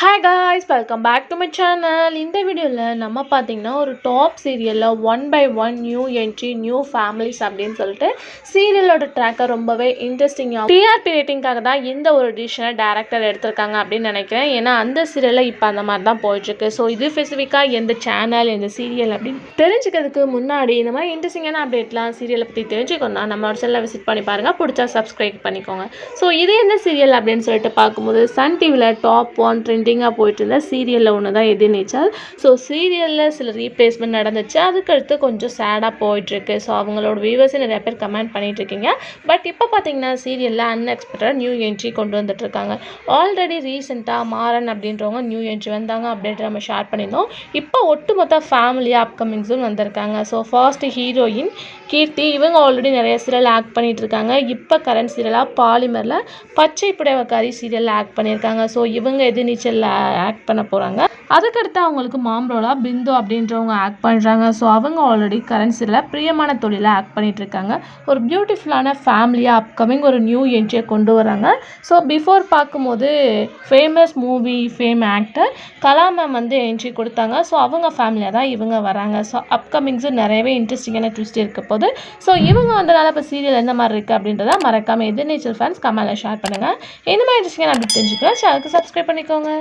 Hi guys, welcome back to my channel. இந்த வீடியோவில் நம்ம பார்த்தீங்கன்னா ஒரு டாப் சீரியலில் 1/1 நியூ என்ட்ரி நியூ ஃபேமிலிஸ் அப்படின்னு சொல்லிட்டு சீரியலோட ட்ராக்கை ரொம்பவே இன்ட்ரெஸ்டிங்காக டிஆர்பி ரேட்டிங்காக தான் இந்த ஒரு டிசிஷனை டேரக்டர் எடுத்திருக்காங்க அப்படின்னு நினைக்கிறேன். ஏன்னா அந்த சீரியலில் இப்போ அந்த மாதிரி தான் போயிட்டுருக்கு. ஸோ இது ஸ்பெசிஃபிக்காக எந்த சேனல் எந்த சீரியல் அப்படின்னு தெரிஞ்சுக்கிறதுக்கு முன்னாடி இந்த மாதிரி இன்ட்ரெஸ்டிங்கான அப்டேட்லாம் சீரியலை பற்றி தெரிஞ்சுக்கணும்னா நம்மளோட சேனலை விசிட் பண்ணி பாருங்கள். பிடிச்சா சப்ஸ்கிரைப் பண்ணிக்கோங்க. ஸோ இது எந்த சீரியல் அப்படின்னு சொல்லிட்டு பார்க்கும்போது சன் டிவியில் டாப் 1 ட்ரெண்டிங்காக போயிட்டு இருந்த சீரியலில் ஒன்று தான் எதிர்நீச்சல். ஸோ சீரியலில் சில ரீப்ளேஸ்மெண்ட் நடந்துச்சு. அதுக்கடுத்து கொஞ்சம் சேடாக போயிட்டுருக்கு. ஸோ அவங்களோட வியூவர்ஸே நிறைய பேர் கமெண்ட் பண்ணிட்டு இருக்கீங்க. பட் இப்போ பார்த்தீங்கன்னா சீரியலில் அன்எக்ஸ்பெக்டட் நியூ என்ட்ரி கொண்டு வந்துட்டுருக்காங்க. ஆல்ரெடி ரீசெண்டாக மாறன் அப்படின்றவங்க நியூ என்ட்ரி வந்தாங்க அப்படின்ட்டு நம்ம ஷேர் பண்ணியிருந்தோம். இப்போ ஒட்டுமொத்த ஃபேமிலியாக அப்கமிங்ஸும் வந்திருக்காங்க. ஸோ ஃபர்ஸ்ட் ஹீரோயின் கீர்த்தி, இவங்க ஆல்ரெடி நிறைய சீரியல் ஆக்ட் பண்ணிட்டு இருக்காங்க. இப்போ கரண்ட் சீரியலாக பாலிமரில் பச்சை புடவைக்காரி சீரியலில் ஆக்ட் பண்ணியிருக்காங்க. ஸோ இவங்க எதிர்நீச்சலில் ஆக்ட் பண்ண போகிறாங்க. அதுக்கடுத்து அவங்களுக்கு மாம்ரோலா பிந்து அப்படின்றவங்க ஆக்ட் பண்ணுறாங்க. ஸோ அவங்க ஆல்ரெடி கரண்ட் சீரியலில் பிரியமான தொழிலில் ஆக்ட் பண்ணிட்டு இருக்காங்க. ஒரு பியூட்டிஃபுல்லான ஃபேமிலியாக அப்கமிங் ஒரு நியூ என்ட்ரியை கொண்டு வராங்க. ஸோ பிஃபோர் பார்க்கும்போது ஃபேமஸ் மூவி ஃபேம் ஆக்டர் கலா மேம் வந்து என்ட்ரி கொடுத்தாங்க. ஸோ அவங்க ஃபேமிலியாக தான் இவங்க வராங்க. ஸோ அப்கமிங்ஸு நிறையவே இன்ட்ரெஸ்டிங்கான ட்விஸ்ட் இருக்க போது. ஸோ இவங்க வந்தனால இப்போ சீரியல் எந்த மாதிரி இருக்குது அப்படின்றத மறக்காமல் எதிர்நீச்சல் ஃபேன்ஸ் கமெண்ட்டில் ஷேர் பண்ணுங்கள். இந்த மாதிரி இன்ட்ரெஸ்டிங்கான அப்படி தெரிஞ்சுக்கலாம். சேனலுக்கு சப்ஸ்கிரைப் பண்ணிக்கோங்க.